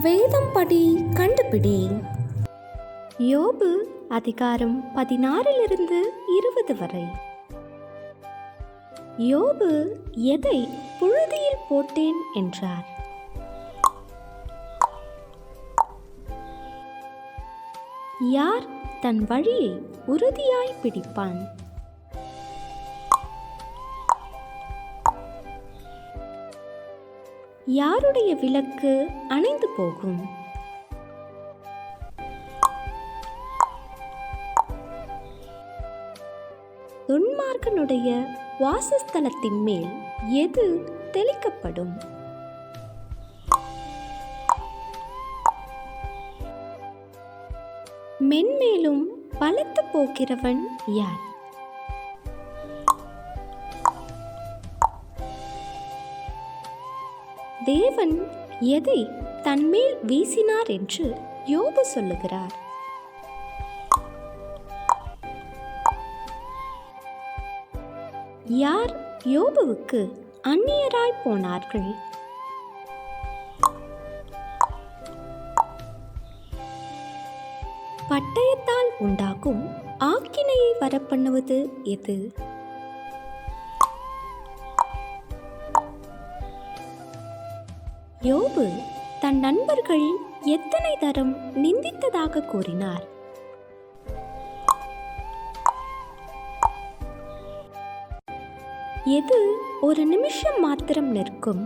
வேதம் படி கண்டுபிடி. யோபு அதிகாரம் 16-20 வரை. யோபு எதை புழுதியில் போட்டேன் என்றார். யார் தன் வழியை உறுதியாய் பிடிப்பான்? யாருடைய விளக்கு அணைந்து போகும்? துன்மார்க்கனுடைய வாசஸ்தலத்தின் மேல் எது தெளிக்கப்படும்? மென்மேலும் பலத்து போகிறவன் யார்? தேவன் எதை தன்மேல் வீசினார் என்று யோபு சொல்லுகிறார். யார் யோபுவுக்கு அந்நியராய் போனார்கள்? பட்டயத்தால் உண்டாகும் ஆக்கினையை வரப்பண்ணுவது எது? யோபு தன் நண்பர்கள் எத்தனை தரம் நிந்தித்ததாக கூறினார்? எது ஒரு நிமிஷம் மாத்திரம் நிற்கும்?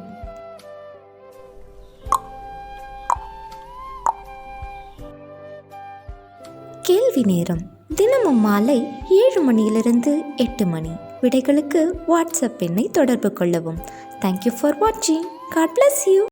கேள்வி நேரம். தினமும் மாலை 7 மணியிலிருந்து 8 மணி. விடைகளுக்கு வாட்ஸ்அப் எண்ணை தொடர்பு கொள்ளவும். தேங்க்யூ ஃபார் வாட்சிங். God bless you.